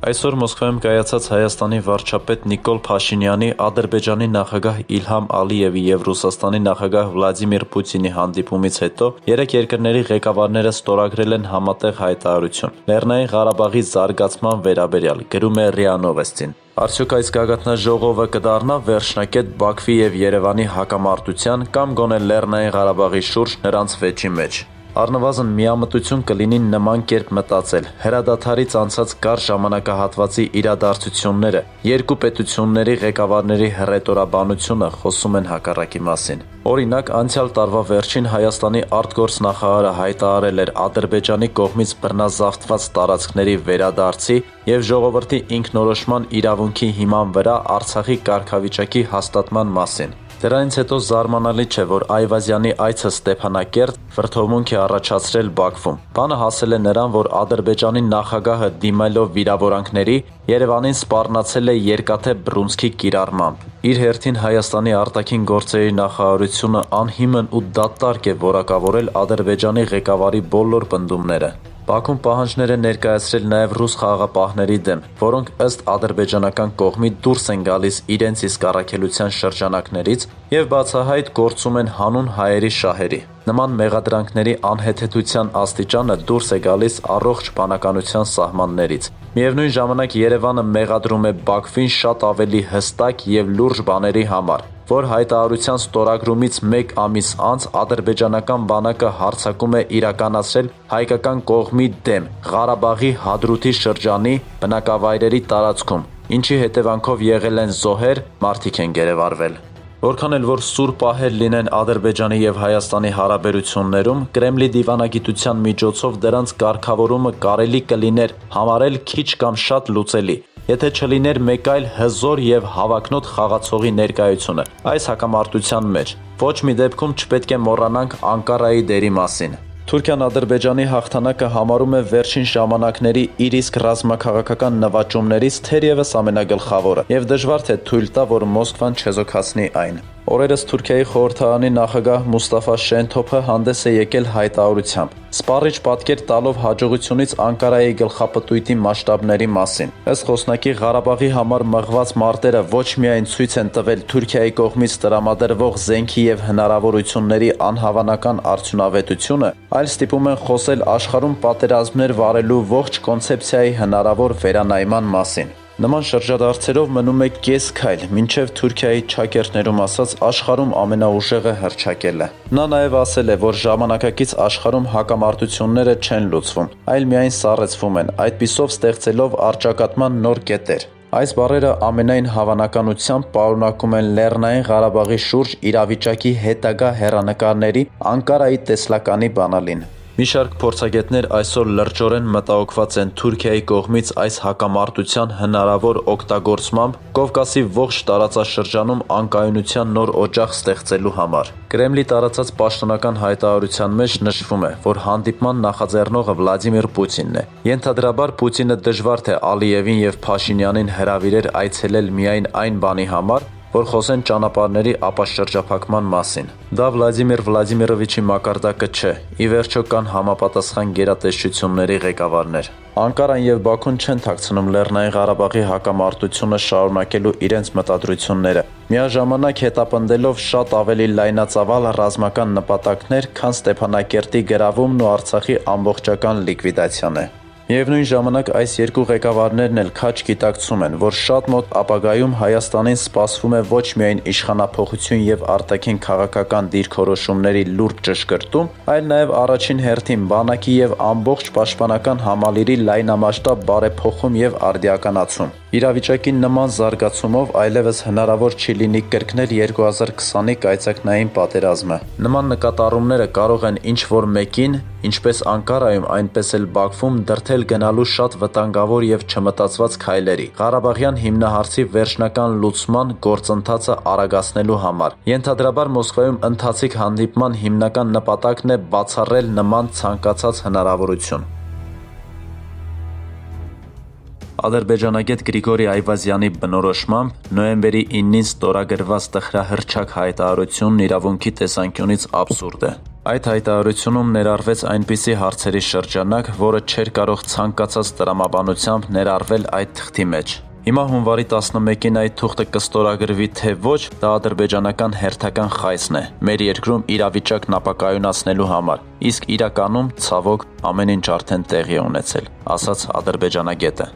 Այսօր Մոսկվայում կայացած Հայաստանի վարչապետ Նիկոլ Փաշինյանի, Ադրբեջանի նախագահ Իլհամ Ալիևի և Ռուսաստանի նախագահ Վլադիմիր Պուտինի հանդիպումից հետո երեք երկրների ղեկավարները ստորագրել են համատեղ հայտարարություն Լեռնային Ղարաբաղի զարգացման վերաբերյալ, գրում է ՌԻԱ Նովեստին։ Արդյոք այս գագաթնաժողովը կդառնա վերջնակետ Բաքվի և Երևանի հակամարտության կամ գոնե Լեռնային Ղարաբաղի շուրջ նրանց վեճի մեջ։ Առնվազն միամտություն կլինի նման կերպ մտածել, հրադադարից անցած կարճ ժամանակահատվածի իրադարձությունները, երկու պետությունների ղեկավարների հռետորաբանությունը խոսում են հակառակի մասին։ Օրինակ, անցյալ տարվա վերջին Հայաստանի արտգործնախարարը հայտարարել էր Ադրբեջանի կողմից բռնազավթված տարածքների վերադարձի և ժողովրդի ինքնորոշման իրավունքի հիման վրա Արցախի կարգավիճակի հաստատման մասին։ Դրանից հետո զարմանալի չէ, որ Այվազյանի այցը Ստեփանակերտ վրդովմունք է առաջացրել Բաքվում։ Բանը հասել է նրան, որ Ադրբեջանի նախագահը դիմելով վիրավորանքների Երևանին սպառնացել է Երկաթե բռունցքի կիրառմամբ։ Իր հերթին Հայաստանի արտաքին գործերի նախարարությունը անհիմն ու դատարկ է որակավորել Ադրբեջանի ղեկավարի բոլոր պնդումները։ Բաքուն պահանջներ է ներկայացրել նաև ռուս խաղաղապահների դեմ, որոնք ըստ ադրբեջանական կողմի դուրս են գալիս իրենց իսկ առաքելության շրջանակներից և բացահայտ գործում են հանուն հայերի շահերի։ Նման մեղադրանքների անհեթեթության աստիճանը դուրս է գալիս առողջ բանականության սահմաններից։ Միևնույն ժամանակ Երևանը մեղադրում է Բաքվին շատ ավելի հստակ և լուրջ բաների համար, որ հայտարարության ստորագրումից մեկ ամիս անց ադրբեջանական բանակը հարձակում է իրականացրել հայկական կողմի դեմ Ղարաբաղի Հադրութի շրջանի բնակավայրերի տարածքում, ինչի հետևանքով եղել են զոհեր, մարդիկ են գերեվարվել։ Որքան էլ որ սուր պահեր լինեն Ադրբեջանի և Հայաստանի հարաբերություններում, Կրեմլի դիվանագիտության միջոցով դրանց կարգավորումը կարելի կլիներ համարել քիչ կամ շատ լուծելի, եթե չլիներ մեկ այլ հզոր և հավակնոտ խաղացողի ներկայությունը այս հակամարտության մեջ։ Ոչ մի դեպքում չպետք է մոռանանք Անկարայի դերի մասին։ Թուրքիան Ադրբեջանի հաղթանակը համարում է վերջին ժամանակների իր իսկ ռազմաքաղաքական նվաճումներից թերևս ամենագլխավորը, և դժվար թե թույլ տա, որ Մոսկվան չեզոքացնի այն։ Օրերս Թուրքիայի խորհրդարանի նախագահ Մուստաֆա Շենթոփը հանդես է եկել հայտարարությամբ, սպառիչ պատկեր տալով հաջողությունից Անկարայի գլխապտույտի մասշտաբների մասին։ Ըստ խոսնակի, Ղարաբաղի համար մղված մարտերը ոչ միայն ցույց են տվել Թուրքիայի կողմից տրամադրվող զենքի և հնարավորությունների անհավանական արդյունավետությունը, այլ ստիպում են խոսել աշխարհում պատերազմներ վարելու ողջ կոնցեպցիայի հնարավոր վերանայման մասին։ Նման շրջադարձերով մնում է կես քայլ, մինչև Թուրքիայի չակերտներում ասած աշխարհում ամենաուժեղը հռչակելը։ Նա նաև ասել է, որ ժամանակակից աշխարհում հակամարտությունները չեն լուծվում, այլ միայն սառեցվում են, այդպիսով ստեղծելով առճակատման նոր կետեր։ Այս բառերը ամենայն հավանականությամբ պարունակում են Լեռնային Ղարաբաղի շուրջ իրավիճակի հետագա հեռանկարների Անկարայի տեսլականի բանալին։ Մի շարք փորձագետներ այսօր լրջորեն մտահոգված են Թուրքիայի կողմից այս հակամարտության հնարավոր օգտագործմամբ Կովկասի ողջ տարածաշրջանում անկայունության նոր օջախ ստեղծելու համար։ Կրեմլի տարածած պաշտոնական հայտարարության մեջ նշվում է, որ հանդիպման նախաձեռնողը Վլադիմիր Պուտինն է։ Ենթադրաբար Պուտինը դժվար թե Ալիևին և Փաշինյանին հրավիրեր այցելել միայն այն բանի համար, որ խոսեն ճանապարհների ապաշրջափակման մասին։ Դա Վլադիմիր Վլադիմիրովիչի մակարդակը չէ։ Ի վերջո կան համապատասխան գերատեսչությունների ղեկավարներ։ Անկարան և Բաքուն չեն թաքցնում Լեռնային Ղարաբաղի հակամարտությունը շարունակելու իրենց մտադրությունները, միաժամանակ հետապնդելով շատ ավելի լայնածավալ ռազմական նպատակներ, քան Ստեփանակերտի գրավումն ու Արցախի ամբողջական լիկվիդացիան է։ Միևնույն ժամանակ այս երկու ղեկավարներն էլ քաջ գիտակցում են, որ շատ մոտ ապագայում Հայաստանին սպասվում է ոչ միայն իշխանափոխություն և արտաքին քաղաքական դիրքորոշումների լուրջ ճշգրտում, այլ նաև առաջին հերթին բանակի և ամբողջ պաշտպանական համալիրի լայնամասշտաբ բարեփոխում և արդիականացում։ Իրավիճակի նման զարգացումով այլևս հնարավոր չի լինի կրկնել 2020-ի կայծակնային պատերազմը։ Նման նկատառումները կարող են ինչ-որ մեկին, ինչպես Անկարայում, այնպես էլ Բաքվում դրդել գնալու շատ վտանգավոր և չմտածված քայլերի, Ղարաբաղյան հիմնահարցի վերջնական լուծման գործընթացը արագացնելու համար։ Ենթադրաբար Մոսկվայում ընթացիկ հանդիպման հիմնական նպատակն է բացառել նման ցանկացած հնարավորություն։ Ադրբեջանագետ Գրիգորի Այվազյանի բնորոշմամբ նոյեմբերի 9-ին ստորագրված տխրահռչակ հայտարարությունն իրավունքի տեսանկյունից աբսուրդ է։ Այդ հայտարարությունում ներառվեց այնպիսի հարցերի շրջանակ, որը չէր կարող ցանկացած տրամաբանությամբ ներառվել այդ թղթի մեջ։ Հիմա հունվարի 11-ին այդ թուղթը կստորագրվի թե ոչ, դա ադրբեջանական հերթական խայսն է մեր երկրում իրավիճակն ապակայունացնելու համար, իսկ իրականում, ցավոք, ամեն ինչ արդեն տեղի է ունեցել, ասաց ադրբեջանագետը։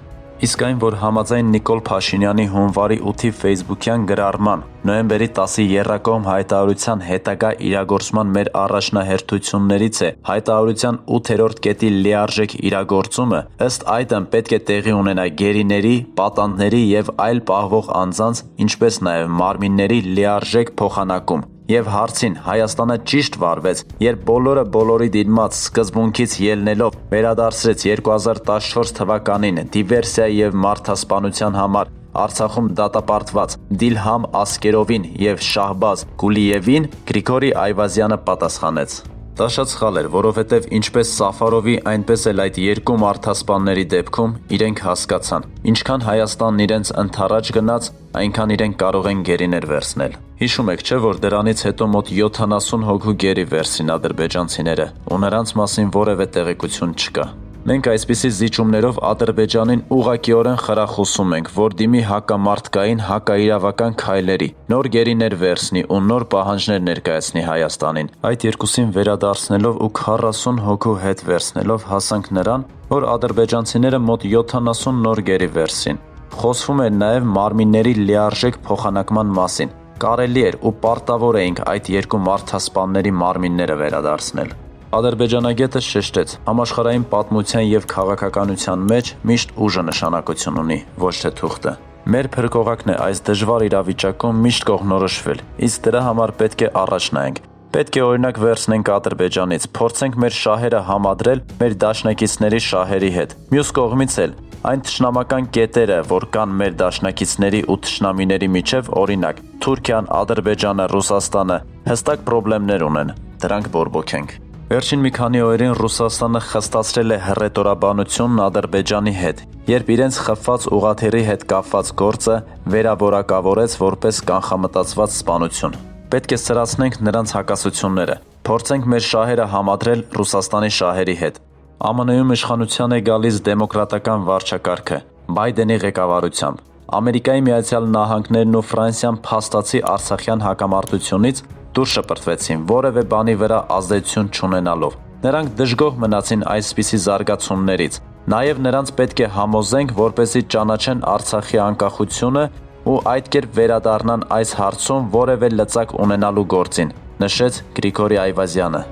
Իսկ այն, որ համաձայն Նիկոլ Փաշինյանի հունվարի 8-ի ֆեյսբուքյան գրառման նոյեմբերի 10-ի եռակողմ հայտարարության հետագա իրագործման մեր առաջնահերթություններից է հայտարարության 8-րդ կետի լիարժեք իրագործումը, ըստ այդմ պետք է տեղի ունենա գերիների, պատանդների եւ այլ պահվող անձանց, ինչպես նաեւ մարմինների լիարժեք փոխանակում։ Եվ հարցին Հայաստանը ճիշտ վարվեց, երբ բոլորը բոլորի դիմաց սկզբունքից ելնելով վերադարձրեց 2014 թվականին դիվերսիայի եւ մարդասպանության համար Արցախում դատապարտված Դիլհամ Ասկերովին եւ Շահբազ Գուլիևին, Գրիգորի Այվազյանը պատասխանեց. Դա շատ սխալ էր, որովհետև ինչպես Սաֆարովի, այնպես էլ այդ երկու մարդասպանների դեպքում իրենք հասկացան, ինչքան Հայաստանն իրենց ընդառաջ գնաց, այնքան իրենք կարող են գերիներ վերցնել։ Հիշում եք, չէ՞, որ դրանից հետո մոտ 70 հոգու գերի վերցին ադրբեջանցիները, ու նրանց մասին որևէ տեղեկություն չկա։ Մենք այսպիսի զիջումներով Ադրբեջանին ուղղակիորեն խրախուսում ենք, որ դիմի հակամարտկային, հակաիրավական քայլերի, նոր գերիներ վերցնի ու նոր պահանջներ ներկայացնի Հայաստանին։ Այդ երկուսին վերադարձնելով ու 40 հոգու հետ վերցնելով հասանք նրան, որ ադրբեջանցիները մոտ 70 նոր գերի վերցին։ Խոսվում էր նաև մարմինների լիարժեք փոխանակման մասին։ Կարելի էր ու պարտավոր էինք այդ երկու մարդասպանների մարմինները վերադարձնել։ Ադրբեջանագետը շեշտեց, համաշխարհային պատմության եւ քաղաքականության մեջ միշտ ուժը նշանակություն ունի, ոչ թե թուղթը։ Մեր փրկողակն է այս դժվար իրավիճակում միշտ կողմնորոշվել, իսկ դրա համար պետք է առաջ նայենք։ Պետք է օրինակ վերցնենք Ադրբեջանից, փորձենք մեր շահերը համադրել մեր դաշնակիցների շահերի հետ։ Մյուս կողմից էլ այն թշնամական կետերը, որ կան մեր դաշնակիցների ու թշնամիների միջև, օրինակ Թուրքիան, Ադրբեջանը, Ռուսաստանը, հստակ խնդիրներ ունեն։ Դրանք բորբոքենք։ Վերջին մի քանի օրերին Ռուսաստանը խստացրել է հռետորաբանությունն Ադրբեջանի հետ, երբ իրենց խփված ուղաթիռի հետ կապված գործը վերավորակավորեց որպես կանխամտածված սպանություն։ Պետք է սրացնենք նրանց հակասությունները, փորձենք մեր շահերը համադրել Ռուսաստանի շահերի հետ։ ԱՄՆ-ում իշխանության է գալիս դեմոկրատական վարչակարգը Բայդենի ղեկավարությամբ։ Ամերիկայի Միացյալ Նահանգներն ու Ֆրանսիան փաստացի Արցախյան հակամարտությունից դուրս շպրտվեցին որևէ բանի վրա ազդեցություն չունենալով։ Նրանք դժգոհ մնացին այսպիսի զարգացումներից։ Նաև նրանց պետք է համոզենք, որպեսզի ճանաչեն Արցախի անկախությունը ու այդ կերպ վերադառնան այս հարցում որևէ լծակ ունենալու գործին, նշեց Գրիգորի Այվազյանը։